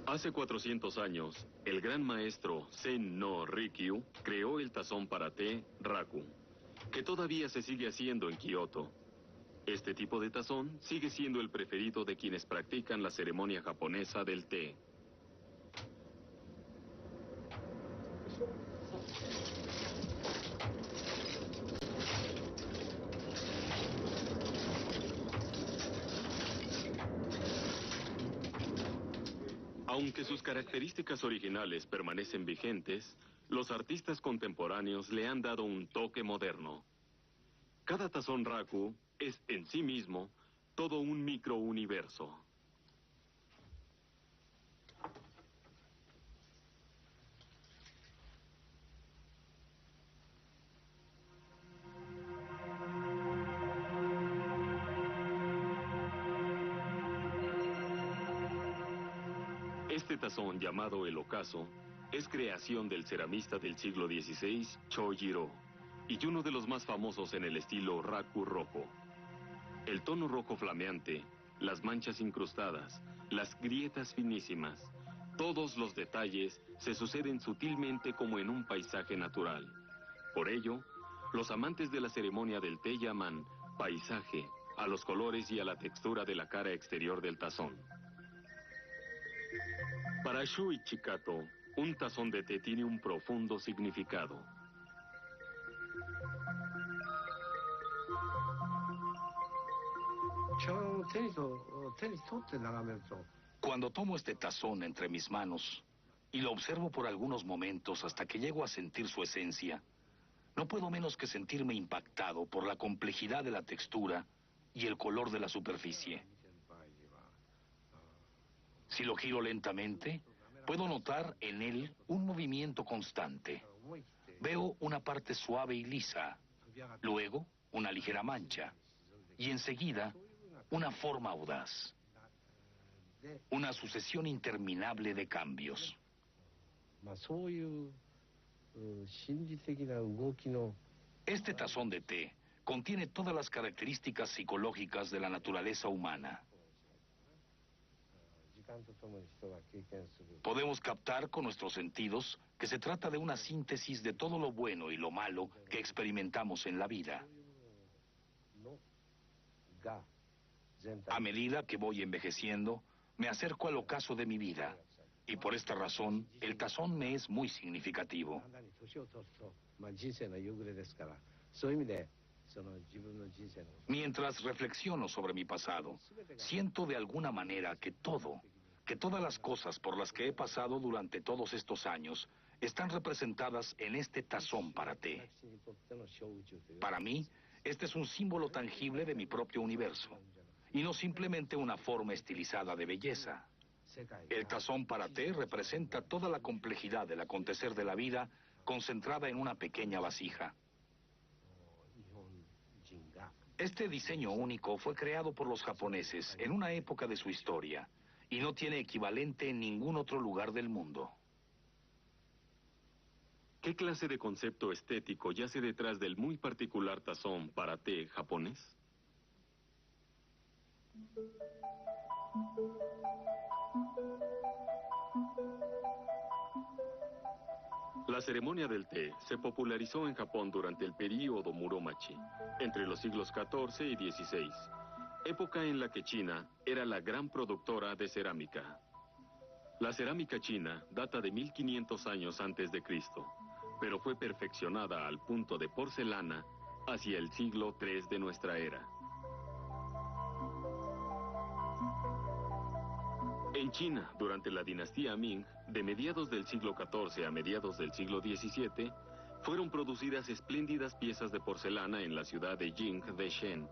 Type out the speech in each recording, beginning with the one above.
Hace 400 años, el gran maestro Sen no Rikyu creó el tazón para té Raku, que todavía se sigue haciendo en Kioto. Este tipo de tazón sigue siendo el preferido de quienes practican la ceremonia japonesa del té. Aunque sus características originales permanecen vigentes, los artistas contemporáneos le han dado un toque moderno. Cada tazón Raku es en sí mismo todo un microuniverso. Este tazón, llamado el ocaso, es creación del ceramista del siglo XVI, Chojiro, y uno de los más famosos en el estilo Raku rojo. El tono rojo flameante, las manchas incrustadas, las grietas finísimas, todos los detalles se suceden sutilmente como en un paisaje natural. Por ello, los amantes de la ceremonia del té llaman paisaje a los colores y a la textura de la cara exterior del tazón. Para Shuichi Kato, un tazón de té tiene un profundo significado. Cuando tomo este tazón entre mis manos y lo observo por algunos momentos hasta que llego a sentir su esencia, no puedo menos que sentirme impactado por la complejidad de la textura y el color de la superficie. Si lo giro lentamente, puedo notar en él un movimiento constante. Veo una parte suave y lisa, luego una ligera mancha, y enseguida una forma audaz. Una sucesión interminable de cambios. Este tazón de té contiene todas las características psicológicas de la naturaleza humana. Podemos captar con nuestros sentidos que se trata de una síntesis de todo lo bueno y lo malo que experimentamos en la vida. A medida que voy envejeciendo, me acerco al ocaso de mi vida, y por esta razón, el tazón me es muy significativo. Mientras reflexiono sobre mi pasado, siento de alguna manera que todas las cosas por las que he pasado durante todos estos años están representadas en este tazón para té. Para mí, este es un símbolo tangible de mi propio universo, y no simplemente una forma estilizada de belleza. El tazón para té representa toda la complejidad del acontecer de la vida concentrada en una pequeña vasija. Este diseño único fue creado por los japoneses en una época de su historia y no tiene equivalente en ningún otro lugar del mundo. ¿Qué clase de concepto estético yace detrás del muy particular tazón para té japonés? La ceremonia del té se popularizó en Japón durante el período Muromachi, entre los siglos XIV y XVI, época en la que China era la gran productora de cerámica. La cerámica china data de 1500 años antes de Cristo, pero fue perfeccionada al punto de porcelana hacia el siglo III de nuestra era. En China, durante la dinastía Ming, de mediados del siglo XIV a mediados del siglo XVII, fueron producidas espléndidas piezas de porcelana en la ciudad de Jing de Shen.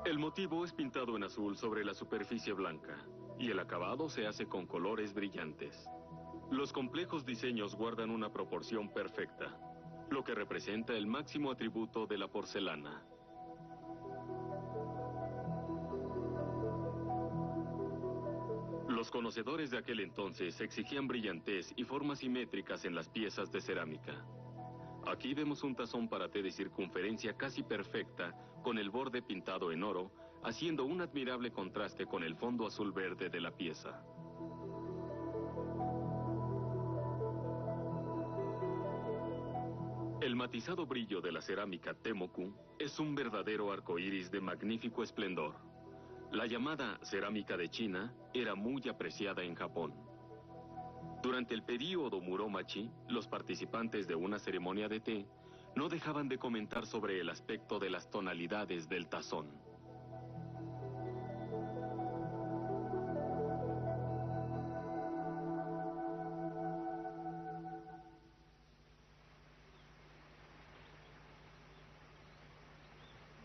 El motivo es pintado en azul sobre la superficie blanca, y el acabado se hace con colores brillantes. Los complejos diseños guardan una proporción perfecta, lo que representa el máximo atributo de la porcelana. Los conocedores de aquel entonces exigían brillantez y formas simétricas en las piezas de cerámica. Aquí vemos un tazón para té de circunferencia casi perfecta, con el borde pintado en oro, haciendo un admirable contraste con el fondo azul verde de la pieza. El matizado brillo de la cerámica Temoku es un verdadero arco iris de magnífico esplendor. La llamada cerámica de China era muy apreciada en Japón. Durante el período Muromachi, los participantes de una ceremonia de té no dejaban de comentar sobre el aspecto de las tonalidades del tazón.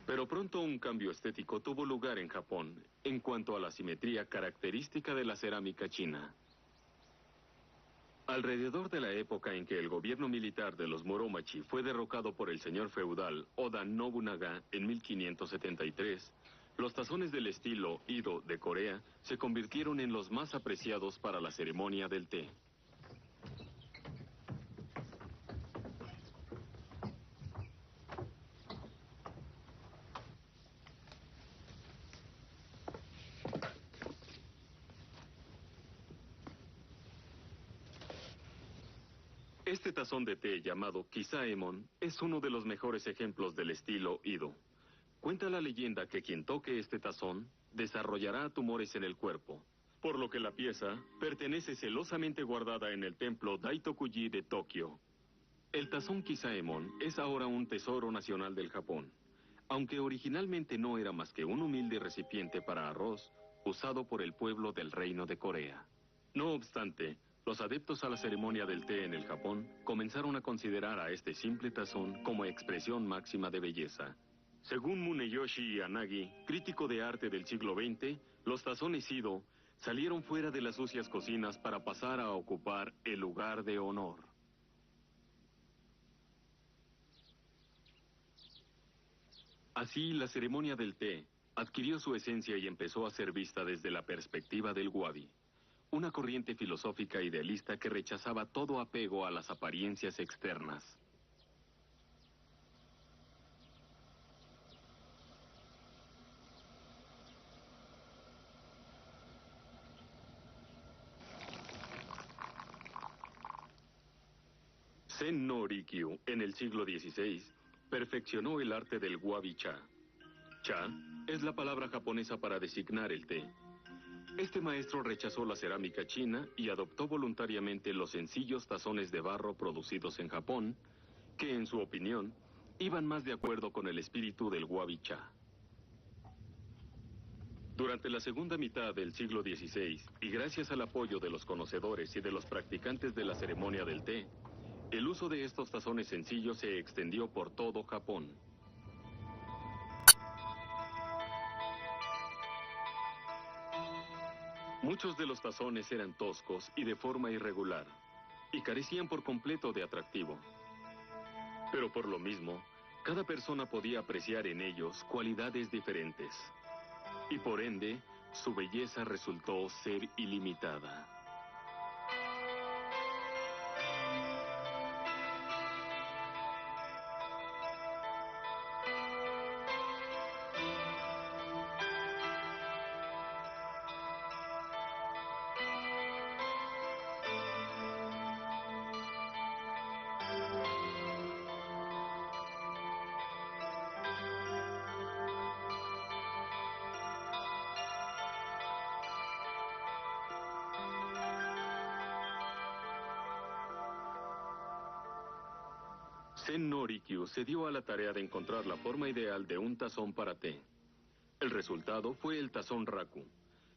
Pero pronto un cambio estético tuvo lugar en Japón en cuanto a la simetría característica de la cerámica china. Alrededor de la época en que el gobierno militar de los Muromachi fue derrocado por el señor feudal Oda Nobunaga en 1573, los tazones del estilo Edo de Corea se convirtieron en los más apreciados para la ceremonia del té. Este tazón de té llamado Kisaemon es uno de los mejores ejemplos del estilo Edo. Cuenta la leyenda que quien toque este tazón desarrollará tumores en el cuerpo, por lo que la pieza pertenece celosamente guardada en el templo Daitokuji de Tokio. El tazón Kisaemon es ahora un tesoro nacional del Japón, aunque originalmente no era más que un humilde recipiente para arroz usado por el pueblo del Reino de Corea. No obstante, los adeptos a la ceremonia del té en el Japón comenzaron a considerar a este simple tazón como expresión máxima de belleza. Según Muneyoshi Yanagi, crítico de arte del siglo XX, los tazones Edo salieron fuera de las sucias cocinas para pasar a ocupar el lugar de honor. Así, la ceremonia del té adquirió su esencia y empezó a ser vista desde la perspectiva del wabi, una corriente filosófica idealista que rechazaba todo apego a las apariencias externas. Zen no Rikyu, en el siglo XVI, perfeccionó el arte del wabi-cha. Cha es la palabra japonesa para designar el té. Este maestro rechazó la cerámica china y adoptó voluntariamente los sencillos tazones de barro producidos en Japón, que en su opinión iban más de acuerdo con el espíritu del wabi-cha. Durante la segunda mitad del siglo XVI, y gracias al apoyo de los conocedores y de los practicantes de la ceremonia del té, el uso de estos tazones sencillos se extendió por todo Japón. Muchos de los tazones eran toscos y de forma irregular, y carecían por completo de atractivo. Pero por lo mismo, cada persona podía apreciar en ellos cualidades diferentes, y por ende, su belleza resultó ser ilimitada. Zen no Rikyu se dio a la tarea de encontrar la forma ideal de un tazón para té. El resultado fue el tazón Raku,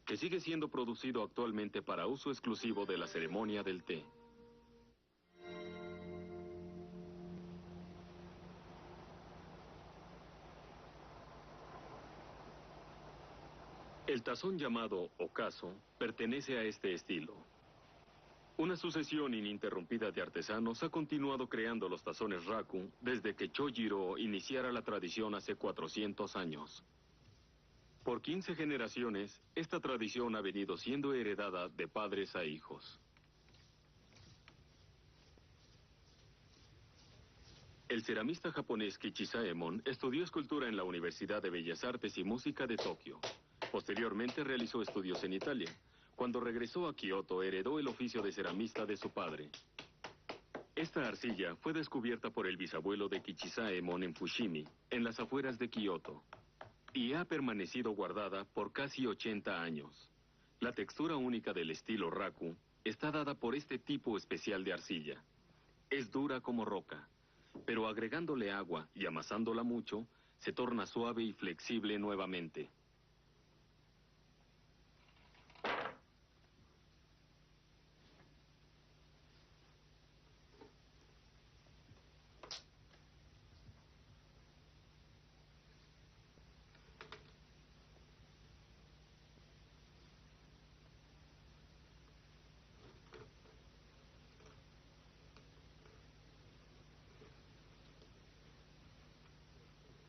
que sigue siendo producido actualmente para uso exclusivo de la ceremonia del té. El tazón llamado Okaso pertenece a este estilo. Una sucesión ininterrumpida de artesanos ha continuado creando los tazones Raku desde que Chojiro iniciara la tradición hace 400 años. Por 15 generaciones, esta tradición ha venido siendo heredada de padres a hijos. El ceramista japonés Kichisaemon estudió escultura en la Universidad de Bellas Artes y Música de Tokio. Posteriormente realizó estudios en Italia. Cuando regresó a Kioto, heredó el oficio de ceramista de su padre. Esta arcilla fue descubierta por el bisabuelo de Kichisaemon en Fushimi, en las afueras de Kioto, y ha permanecido guardada por casi 80 años. La textura única del estilo Raku está dada por este tipo especial de arcilla. Es dura como roca, pero agregándole agua y amasándola mucho, se torna suave y flexible nuevamente.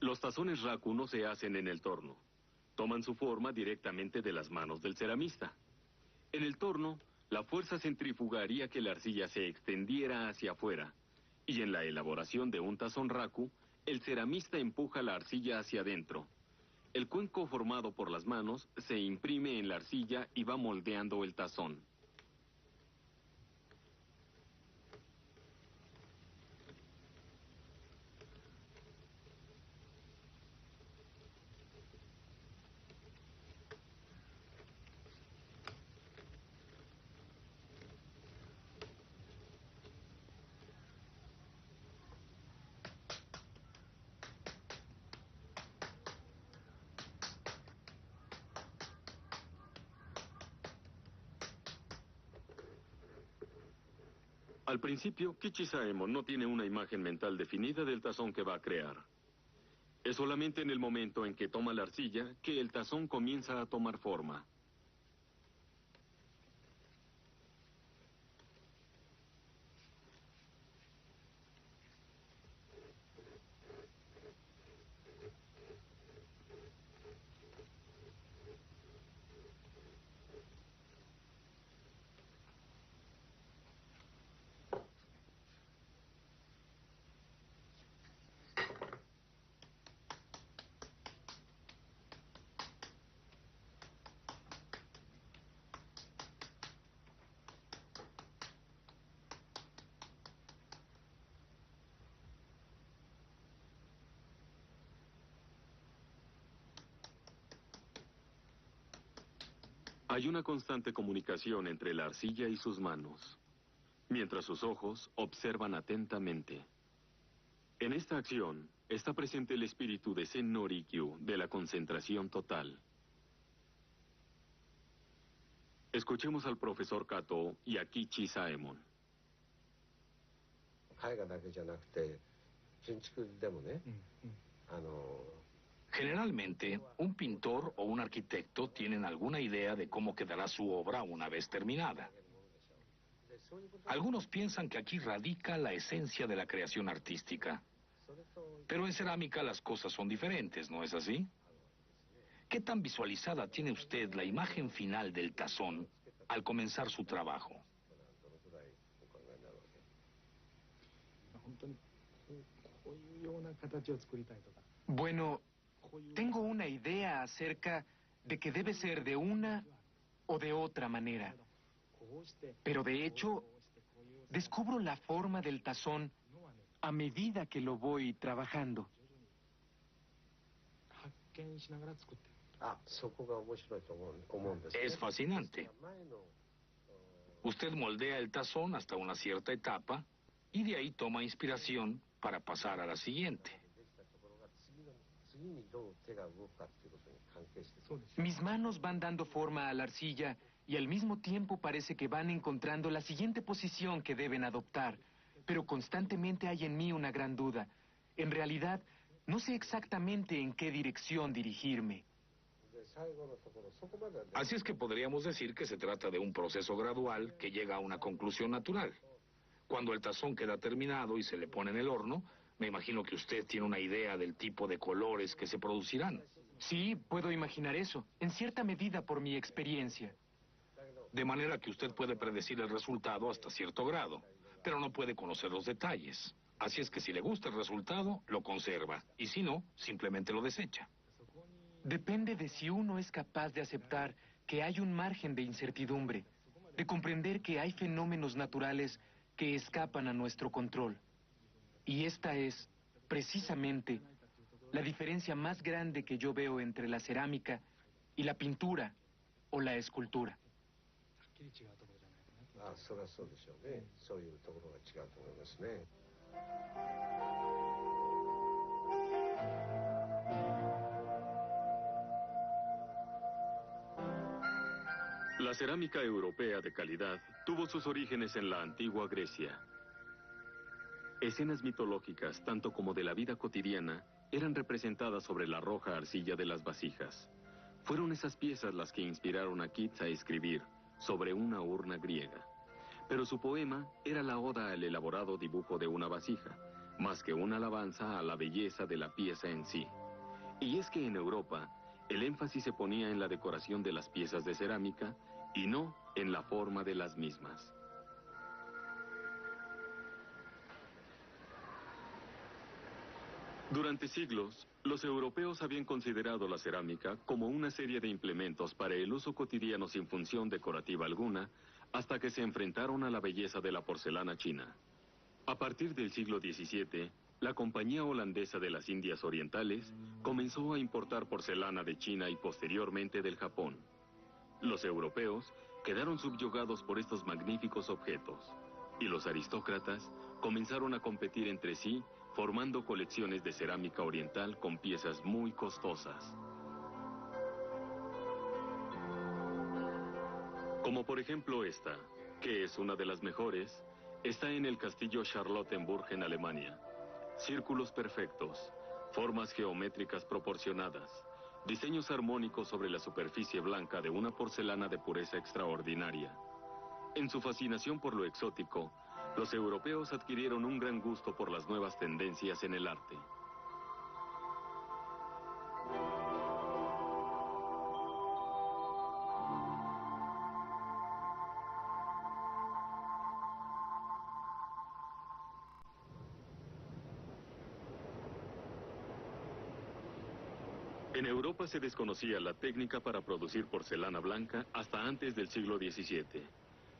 Los tazones Raku no se hacen en el torno. Toman su forma directamente de las manos del ceramista. En el torno, la fuerza centrífuga haría que la arcilla se extendiera hacia afuera. Y en la elaboración de un tazón Raku, el ceramista empuja la arcilla hacia adentro. El cuenco formado por las manos se imprime en la arcilla y va moldeando el tazón. Al principio, Kichisaemon no tiene una imagen mental definida del tazón que va a crear. Es solamente en el momento en que toma la arcilla que el tazón comienza a tomar forma. Hay una constante comunicación entre la arcilla y sus manos, mientras sus ojos observan atentamente. En esta acción está presente el espíritu de Zen no Rikyu, de la concentración total. Escuchemos al profesor Kato y a Kichisaemon. Generalmente, un pintor o un arquitecto tienen alguna idea de cómo quedará su obra una vez terminada. Algunos piensan que aquí radica la esencia de la creación artística. Pero en cerámica las cosas son diferentes, ¿no es así? ¿Qué tan visualizada tiene usted la imagen final del tazón al comenzar su trabajo? Bueno, tengo una idea acerca de que debe ser de una o de otra manera. Pero de hecho, descubro la forma del tazón a medida que lo voy trabajando. Es fascinante. Usted moldea el tazón hasta una cierta etapa y de ahí toma inspiración para pasar a la siguiente. Mis manos van dando forma a la arcilla y al mismo tiempo parece que van encontrando la siguiente posición que deben adoptar. Pero constantemente hay en mí una gran duda. En realidad, no sé exactamente en qué dirección dirigirme. Así es que podríamos decir que se trata de un proceso gradual que llega a una conclusión natural. Cuando el tazón queda terminado y se le pone en el horno, me imagino que usted tiene una idea del tipo de colores que se producirán. Sí, puedo imaginar eso, en cierta medida por mi experiencia. De manera que usted puede predecir el resultado hasta cierto grado, pero no puede conocer los detalles. Así es que si le gusta el resultado, lo conserva. Y si no, simplemente lo desecha. Depende de si uno es capaz de aceptar que hay un margen de incertidumbre, de comprender que hay fenómenos naturales que escapan a nuestro control. Y esta es, precisamente, la diferencia más grande que yo veo entre la cerámica y la pintura o la escultura. La cerámica europea de calidad tuvo sus orígenes en la antigua Grecia. Escenas mitológicas, tanto como de la vida cotidiana, eran representadas sobre la roja arcilla de las vasijas. Fueron esas piezas las que inspiraron a Keats a escribir sobre una urna griega. Pero su poema era la oda al elaborado dibujo de una vasija, más que una alabanza a la belleza de la pieza en sí. Y es que en Europa, el énfasis se ponía en la decoración de las piezas de cerámica y no en la forma de las mismas. Durante siglos, los europeos habían considerado la cerámica como una serie de implementos para el uso cotidiano sin función decorativa alguna, hasta que se enfrentaron a la belleza de la porcelana china. A partir del siglo XVII, la Compañía Holandesa de las Indias Orientales comenzó a importar porcelana de China y posteriormente del Japón. Los europeos quedaron subyugados por estos magníficos objetos, y los aristócratas comenzaron a competir entre sí, formando colecciones de cerámica oriental con piezas muy costosas. Como por ejemplo esta, que es una de las mejores, está en el castillo Charlottenburg en Alemania. Círculos perfectos, formas geométricas proporcionadas, diseños armónicos sobre la superficie blanca de una porcelana de pureza extraordinaria. En su fascinación por lo exótico, los europeos adquirieron un gran gusto por las nuevas tendencias en el arte. En Europa se desconocía la técnica para producir porcelana blanca hasta antes del siglo XVII.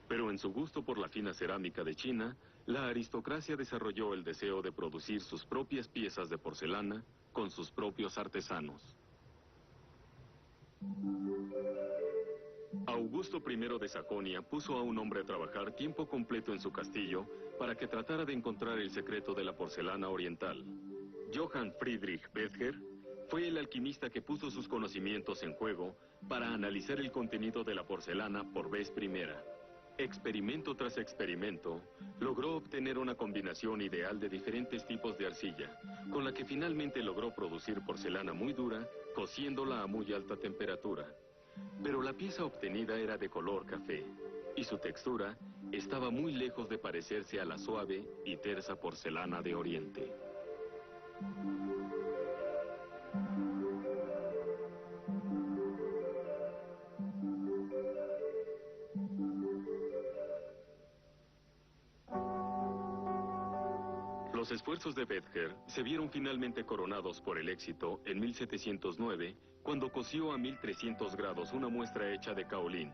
Pero en su gusto por la fina cerámica de China, la aristocracia desarrolló el deseo de producir sus propias piezas de porcelana con sus propios artesanos. Augusto I de Sajonia puso a un hombre a trabajar tiempo completo en su castillo para que tratara de encontrar el secreto de la porcelana oriental. Johann Friedrich Betger fue el alquimista que puso sus conocimientos en juego para analizar el contenido de la porcelana por vez primera. Experimento tras experimento, logró obtener una combinación ideal de diferentes tipos de arcilla, con la que finalmente logró producir porcelana muy dura, cociéndola a muy alta temperatura. Pero la pieza obtenida era de color café, y su textura estaba muy lejos de parecerse a la suave y tersa porcelana de Oriente. Los esfuerzos de Betger se vieron finalmente coronados por el éxito en 1709, cuando coció a 1300 grados una muestra hecha de caolín.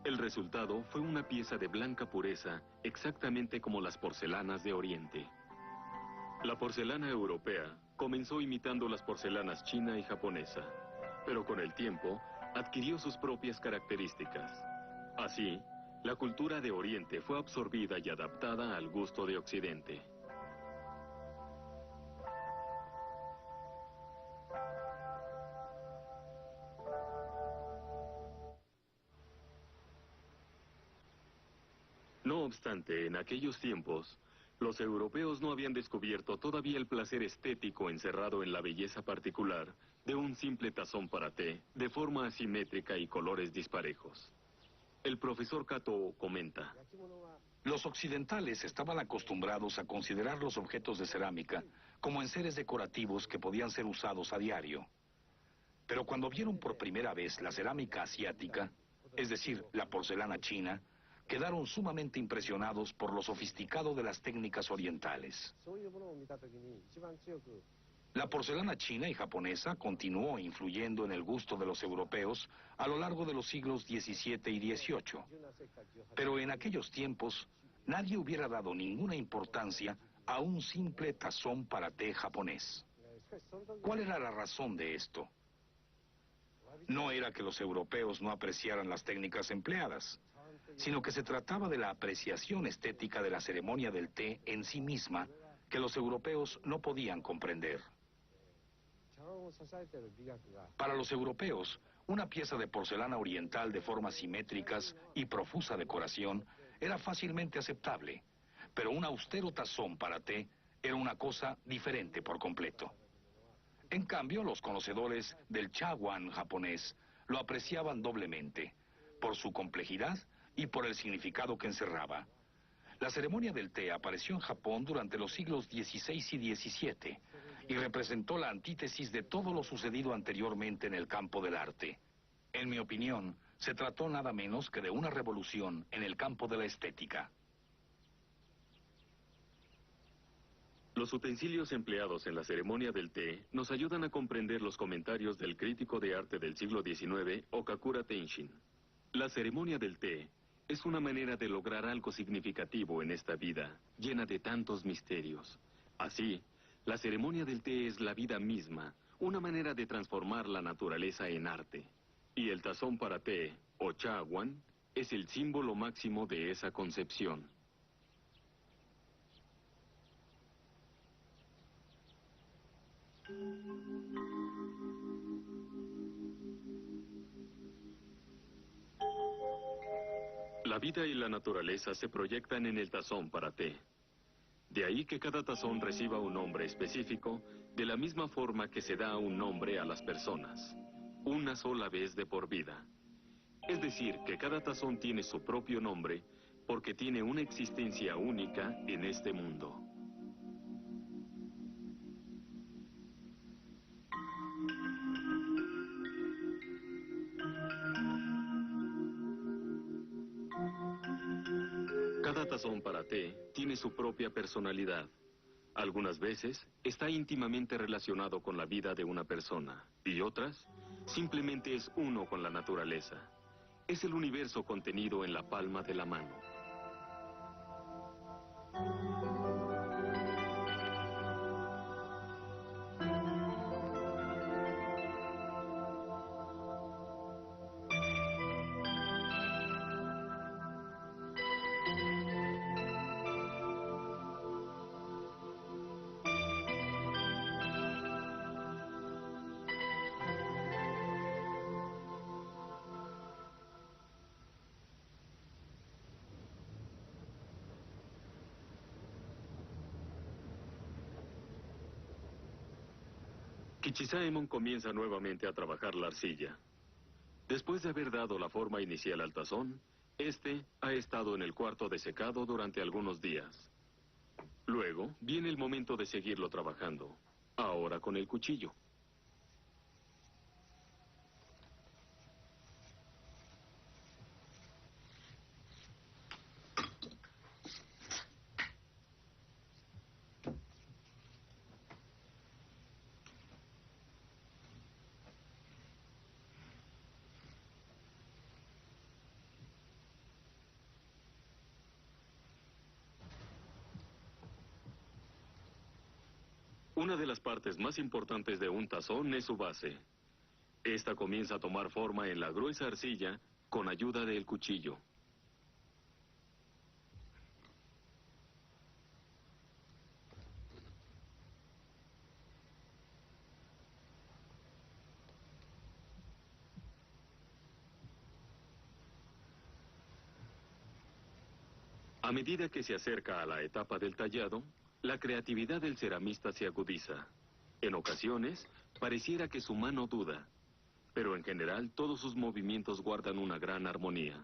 El resultado fue una pieza de blanca pureza, exactamente como las porcelanas de Oriente. La porcelana europea comenzó imitando las porcelanas china y japonesa, pero con el tiempo adquirió sus propias características. Así, la cultura de Oriente fue absorbida y adaptada al gusto de Occidente. No obstante, en aquellos tiempos, los europeos no habían descubierto todavía el placer estético encerrado en la belleza particular de un simple tazón para té, de forma asimétrica y colores disparejos. El profesor Kato comenta: Los occidentales estaban acostumbrados a considerar los objetos de cerámica como enseres decorativos que podían ser usados a diario. Pero cuando vieron por primera vez la cerámica asiática, es decir, la porcelana china, quedaron sumamente impresionados por lo sofisticado de las técnicas orientales. La porcelana china y japonesa continuó influyendo en el gusto de los europeos a lo largo de los siglos XVII y XVIII. Pero en aquellos tiempos, nadie hubiera dado ninguna importancia a un simple tazón para té japonés. ¿Cuál era la razón de esto? No era que los europeos no apreciaran las técnicas empleadas, sino que se trataba de la apreciación estética de la ceremonia del té en sí misma, que los europeos no podían comprender. Para los europeos, una pieza de porcelana oriental de formas simétricas y profusa decoración era fácilmente aceptable, pero un austero tazón para té era una cosa diferente por completo. En cambio, los conocedores del chawan japonés lo apreciaban doblemente, por su complejidad y por el significado que encerraba. La ceremonia del té apareció en Japón durante los siglos XVI y XVII y representó la antítesis de todo lo sucedido anteriormente en el campo del arte. En mi opinión, se trató nada menos que de una revolución en el campo de la estética. Los utensilios empleados en la ceremonia del té nos ayudan a comprender los comentarios del crítico de arte del siglo XIX, Okakura Tenshin. La ceremonia del té es una manera de lograr algo significativo en esta vida, llena de tantos misterios. Así, la ceremonia del té es la vida misma, una manera de transformar la naturaleza en arte. Y el tazón para té, o chawan, es el símbolo máximo de esa concepción. La vida y la naturaleza se proyectan en el tazón para té. De ahí que cada tazón reciba un nombre específico, de la misma forma que se da un nombre a las personas, una sola vez de por vida. Es decir, que cada tazón tiene su propio nombre, porque tiene una existencia única en este mundo. Cada tazón para té tiene su propia personalidad. Algunas veces está íntimamente relacionado con la vida de una persona, y otras simplemente es uno con la naturaleza. Es el universo contenido en la palma de la mano. Kichisaemon comienza nuevamente a trabajar la arcilla. Después de haber dado la forma inicial al tazón, este ha estado en el cuarto de secado durante algunos días. Luego viene el momento de seguirlo trabajando, ahora con el cuchillo. Una de las partes más importantes de un tazón es su base. Esta comienza a tomar forma en la gruesa arcilla con ayuda del cuchillo. A medida que se acerca a la etapa del tallado, la creatividad del ceramista se agudiza. En ocasiones, pareciera que su mano duda, pero en general todos sus movimientos guardan una gran armonía.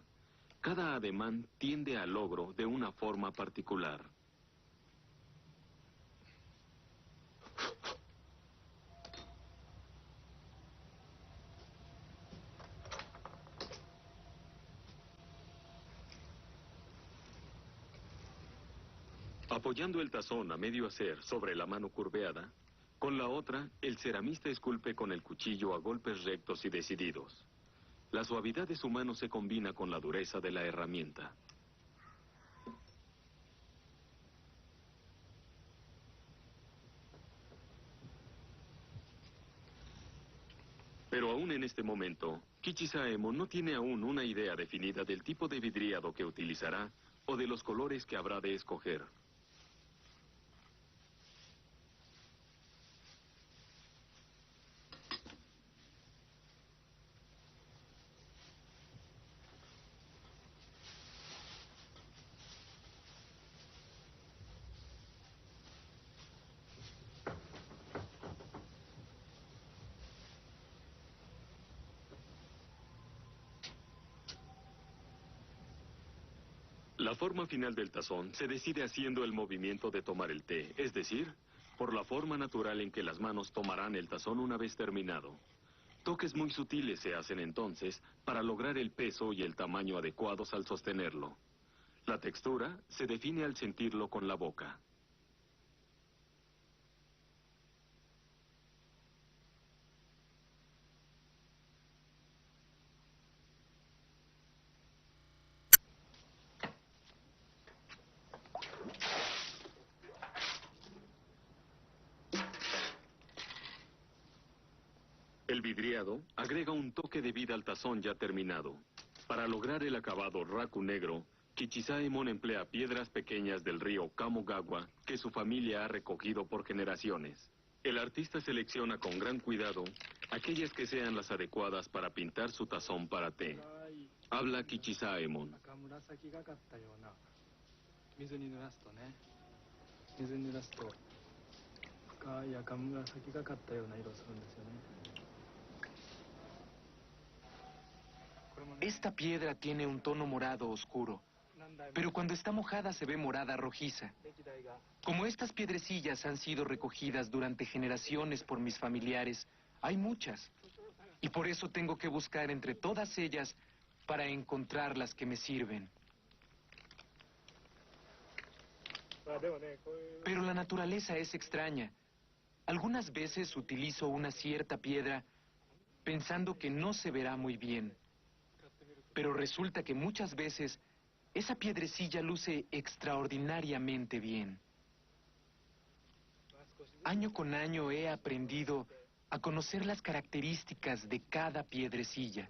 Cada ademán tiende al logro de una forma particular. Apoyando el tazón a medio hacer sobre la mano curveada, con la otra, el ceramista esculpe con el cuchillo a golpes rectos y decididos. La suavidad de su mano se combina con la dureza de la herramienta. Pero aún en este momento, Kichisaemon no tiene aún una idea definida del tipo de vidriado que utilizará o de los colores que habrá de escoger. La forma final del tazón se decide haciendo el movimiento de tomar el té, es decir, por la forma natural en que las manos tomarán el tazón una vez terminado. Toques muy sutiles se hacen entonces para lograr el peso y el tamaño adecuados al sostenerlo. La textura se define al sentirlo con la boca. El vidriado agrega un toque de vida al tazón ya terminado. Para lograr el acabado raku negro, Kichisaemon emplea piedras pequeñas del río Kamogawa que su familia ha recogido por generaciones. El artista selecciona con gran cuidado aquellas que sean las adecuadas para pintar su tazón para té. Habla Kichisaemon. Esta piedra tiene un tono morado oscuro, pero cuando está mojada se ve morada rojiza. Como estas piedrecillas han sido recogidas durante generaciones por mis familiares, hay muchas. Y por eso tengo que buscar entre todas ellas para encontrar las que me sirven. Pero la naturaleza es extraña. Algunas veces utilizo una cierta piedra pensando que no se verá muy bien. Pero resulta que muchas veces esa piedrecilla luce extraordinariamente bien. Año con año he aprendido a conocer las características de cada piedrecilla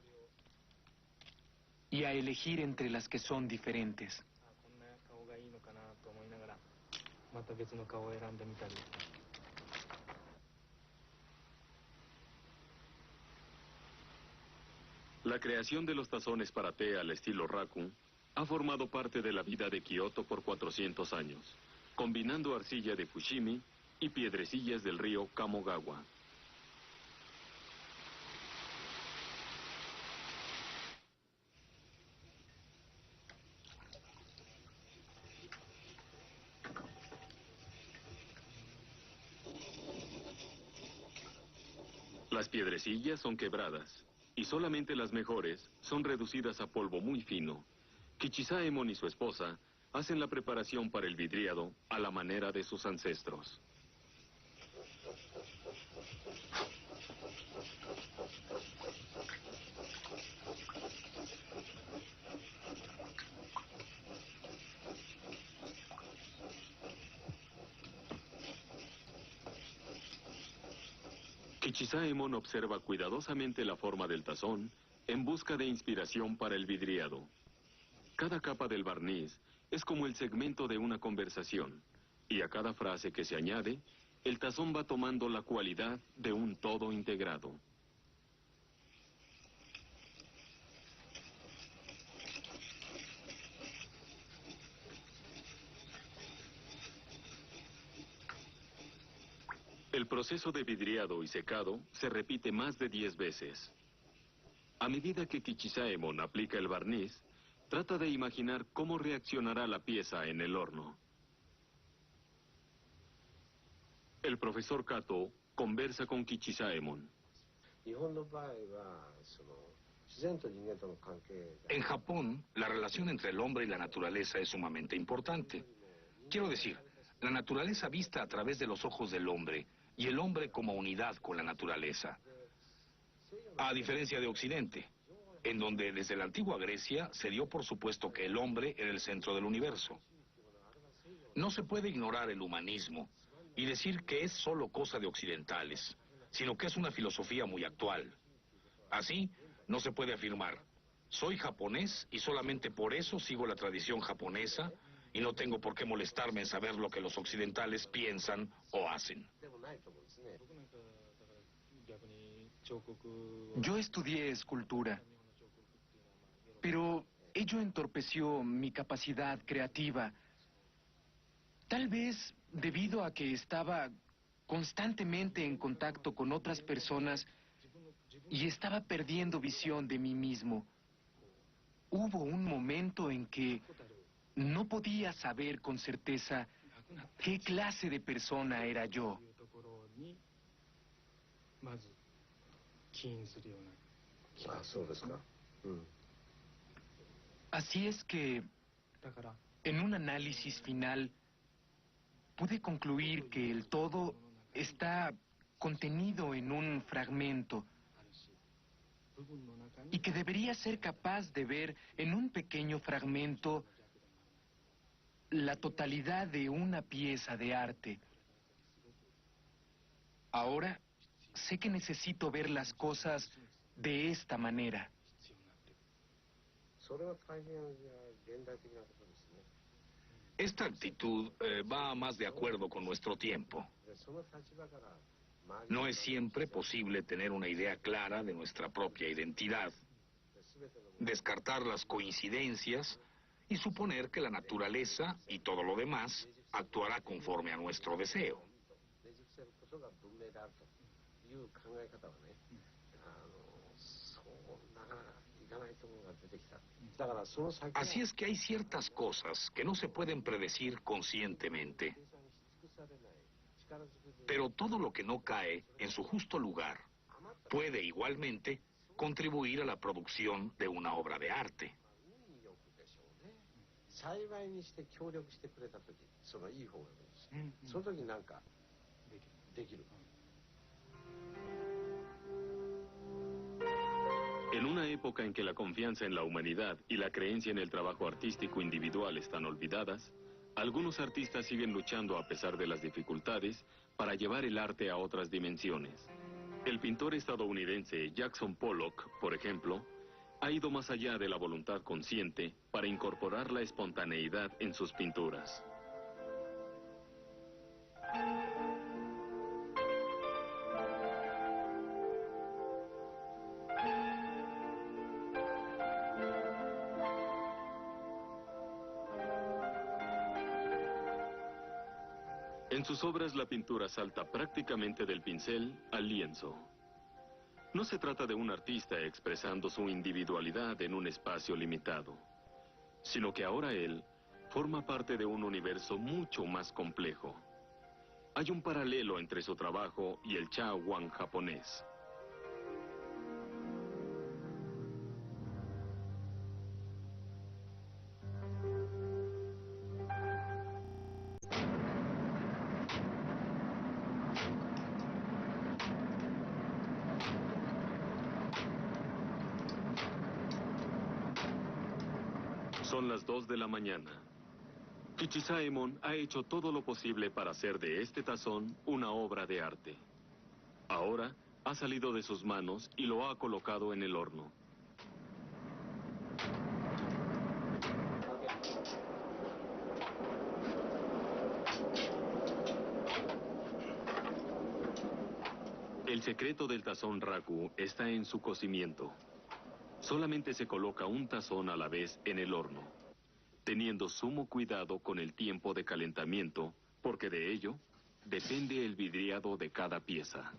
y a elegir entre las que son diferentes. La creación de los tazones para té al estilo raku ha formado parte de la vida de Kioto por 400 años, combinando arcilla de Fushimi y piedrecillas del río Kamogawa. Las piedrecillas son quebradas, y solamente las mejores son reducidas a polvo muy fino. Kichisaemon y su esposa hacen la preparación para el vidriado a la manera de sus ancestros. Kichisaemon observa cuidadosamente la forma del tazón en busca de inspiración para el vidriado. Cada capa del barniz es como el segmento de una conversación, y a cada frase que se añade, el tazón va tomando la cualidad de un todo integrado. El proceso de vidriado y secado se repite más de 10 veces. A medida que Kichisaemon aplica el barniz, trata de imaginar cómo reaccionará la pieza en el horno. El profesor Kato conversa con Kichisaemon. En Japón, la relación entre el hombre y la naturaleza es sumamente importante. Quiero decir, la naturaleza vista a través de los ojos del hombre y el hombre como unidad con la naturaleza. A diferencia de Occidente, en donde desde la antigua Grecia se dio por supuesto que el hombre era el centro del universo. No se puede ignorar el humanismo y decir que es solo cosa de occidentales, sino que es una filosofía muy actual. Así, no se puede afirmar, soy japonés y solamente por eso sigo la tradición japonesa y no tengo por qué molestarme en saber lo que los occidentales piensan o hacen. Yo estudié escultura, pero ello entorpeció mi capacidad creativa. Tal vez debido a que estaba constantemente en contacto con otras personas y estaba perdiendo visión de mí mismo. Hubo un momento en que no podía saber con certeza qué clase de persona era yo. Así es que, en un análisis final, pude concluir que el todo está contenido en un fragmento y que debería ser capaz de ver en un pequeño fragmento la totalidad de una pieza de arte. Ahora sé que necesito ver las cosas de esta manera. Esta actitud va más de acuerdo con nuestro tiempo. No es siempre posible tener una idea clara de nuestra propia identidad, descartar las coincidencias y suponer que la naturaleza y todo lo demás actuará conforme a nuestro deseo. Así es que hay ciertas cosas que no se pueden predecir conscientemente. Pero todo lo que no cae en su justo lugar puede igualmente contribuir a la producción de una obra de arte. En una época en que la confianza en la humanidad y la creencia en el trabajo artístico individual están olvidadas, algunos artistas siguen luchando a pesar de las dificultades para llevar el arte a otras dimensiones. El pintor estadounidense Jackson Pollock, por ejemplo, ha ido más allá de la voluntad consciente para incorporar la espontaneidad en sus pinturas. En sus obras la pintura salta prácticamente del pincel al lienzo. No se trata de un artista expresando su individualidad en un espacio limitado, sino que ahora él forma parte de un universo mucho más complejo. Hay un paralelo entre su trabajo y el Cha-Wan japonés. Son las 2 de la mañana. Kichisaemon ha hecho todo lo posible para hacer de este tazón una obra de arte. Ahora ha salido de sus manos y lo ha colocado en el horno. El secreto del tazón Raku está en su cocimiento. Solamente se coloca un tazón a la vez en el horno, teniendo sumo cuidado con el tiempo de calentamiento, porque de ello depende el vidriado de cada pieza.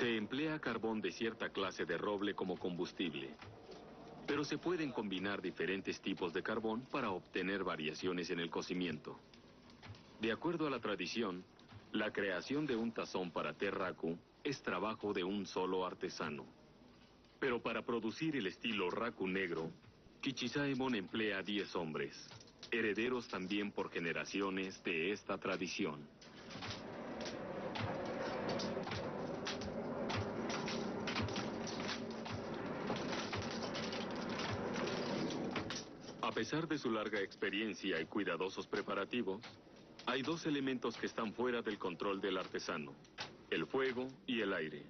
Se emplea carbón de cierta clase de roble como combustible, pero se pueden combinar diferentes tipos de carbón para obtener variaciones en el cocimiento. De acuerdo a la tradición, la creación de un tazón para té raku es trabajo de un solo artesano. Pero para producir el estilo raku negro, Kichisaemon emplea 10 hombres, herederos también por generaciones de esta tradición. A pesar de su larga experiencia y cuidadosos preparativos, hay dos elementos que están fuera del control del artesano: el fuego y el aire.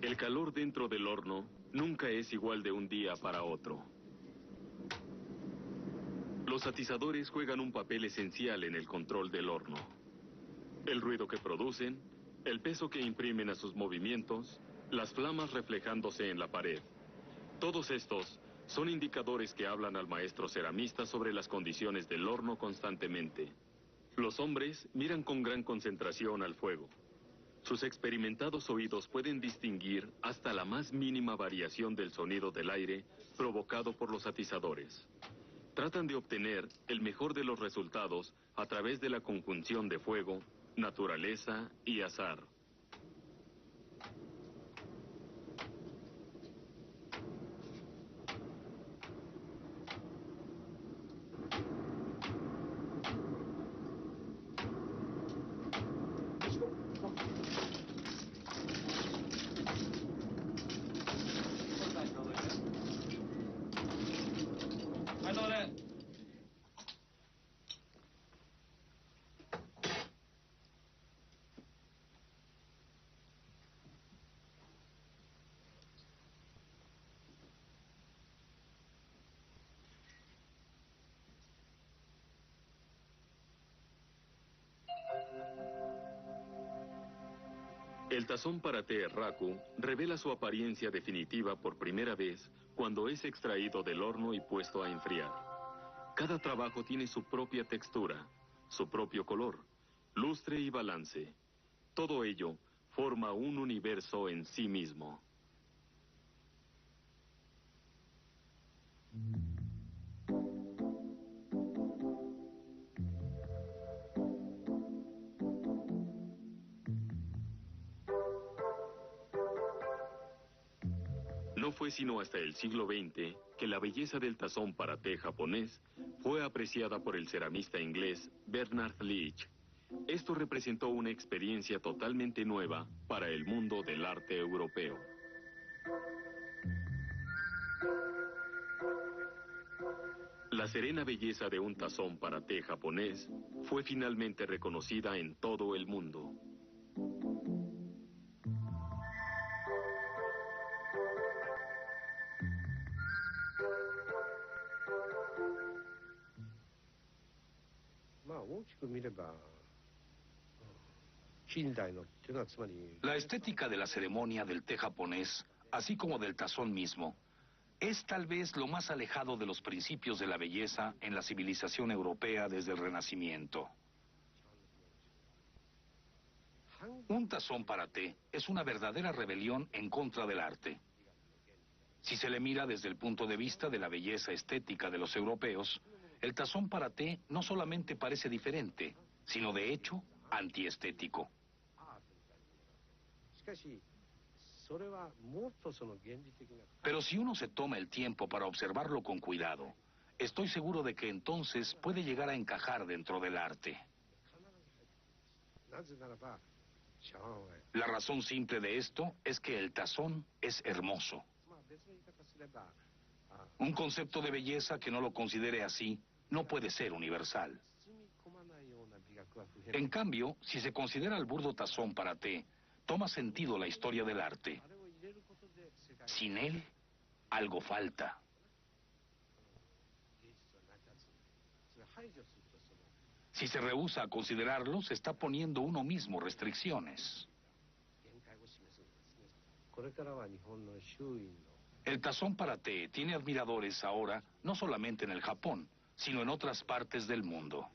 El calor dentro del horno nunca es igual de un día para otro. Los atizadores juegan un papel esencial en el control del horno. El ruido que producen, el peso que imprimen a sus movimientos, las flamas reflejándose en la pared. Todos estos son indicadores que hablan al maestro ceramista sobre las condiciones del horno constantemente. Los hombres miran con gran concentración al fuego. Sus experimentados oídos pueden distinguir hasta la más mínima variación del sonido del aire provocado por los atizadores. Tratan de obtener el mejor de los resultados a través de la conjunción de fuego, naturaleza y azar. El tazón para té raku revela su apariencia definitiva por primera vez cuando es extraído del horno y puesto a enfriar. Cada trabajo tiene su propia textura, su propio color, lustre y balance. Todo ello forma un universo en sí mismo. No fue sino hasta el siglo XX que la belleza del tazón para té japonés fue apreciada por el ceramista inglés Bernard Leach. Esto representó una experiencia totalmente nueva para el mundo del arte europeo. La serena belleza de un tazón para té japonés fue finalmente reconocida en todo el mundo. La estética de la ceremonia del té japonés, así como del tazón mismo, es tal vez lo más alejado de los principios de la belleza en la civilización europea desde el Renacimiento. Un tazón para té es una verdadera rebelión en contra del arte. Si se le mira desde el punto de vista de la belleza estética de los europeos, el tazón para té no solamente parece diferente, sino de hecho antiestético. Pero si uno se toma el tiempo para observarlo con cuidado, estoy seguro de que entonces puede llegar a encajar dentro del arte. La razón simple de esto es que el tazón es hermoso. Un concepto de belleza que no lo considere así no puede ser universal. En cambio, si se considera el burdo tazón para té, toma sentido la historia del arte. Sin él, algo falta. Si se rehúsa a considerarlo, se está poniendo uno mismo restricciones. El tazón para té tiene admiradores ahora, no solamente en el Japón, sino en otras partes del mundo.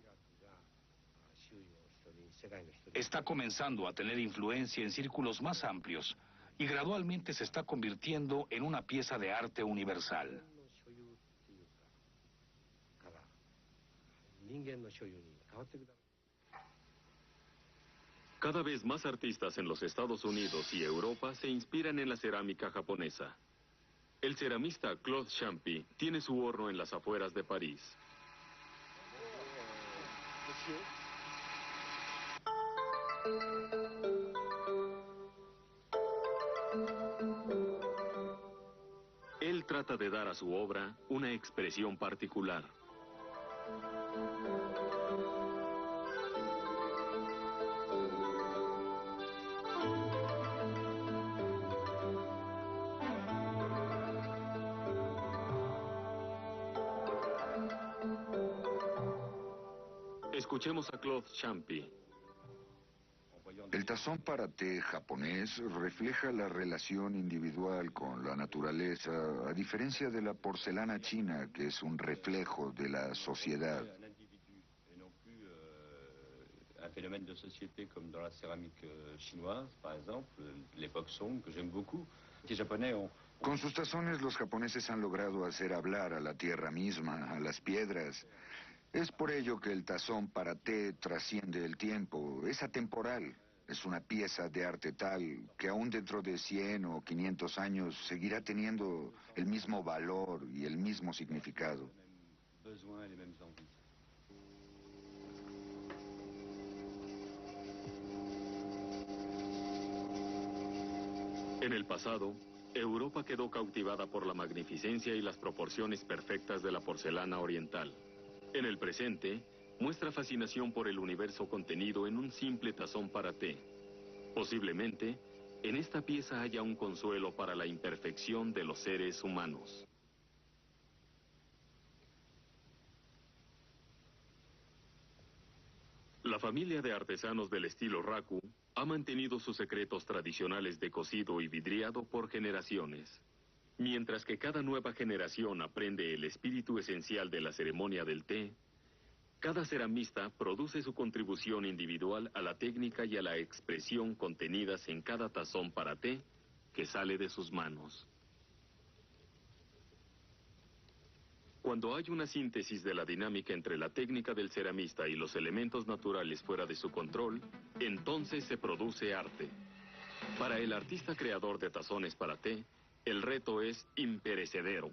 Está comenzando a tener influencia en círculos más amplios y gradualmente se está convirtiendo en una pieza de arte universal. Cada vez más artistas en los Estados Unidos y Europa se inspiran en la cerámica japonesa. El ceramista Claude Champy tiene su horno en las afueras de París. Él trata de dar a su obra una expresión particular. Escuchemos a Claude Champy. El tazón para té japonés refleja la relación individual con la naturaleza, a diferencia de la porcelana china, que es un reflejo de la sociedad. Un phénomène de société comme dans la céramique chinoise, par exemple, l'époque Song, que j'aime beaucoup. Les Japonais ont... Con sus tazones los japoneses han logrado hacer hablar a la tierra misma, a las piedras. Es por ello que el tazón para té trasciende el tiempo, es atemporal. Es una pieza de arte tal que aún dentro de 100 o 500 años seguirá teniendo el mismo valor y el mismo significado. En el pasado, Europa quedó cautivada por la magnificencia y las proporciones perfectas de la porcelana oriental. En el presente, muestra fascinación por el universo contenido en un simple tazón para té. Posiblemente, en esta pieza haya un consuelo para la imperfección de los seres humanos. La familia de artesanos del estilo Raku ha mantenido sus secretos tradicionales de cocido y vidriado por generaciones. Mientras que cada nueva generación aprende el espíritu esencial de la ceremonia del té, cada ceramista produce su contribución individual a la técnica y a la expresión contenidas en cada tazón para té que sale de sus manos. Cuando hay una síntesis de la dinámica entre la técnica del ceramista y los elementos naturales fuera de su control, entonces se produce arte. Para el artista creador de tazones para té, el reto es imperecedero.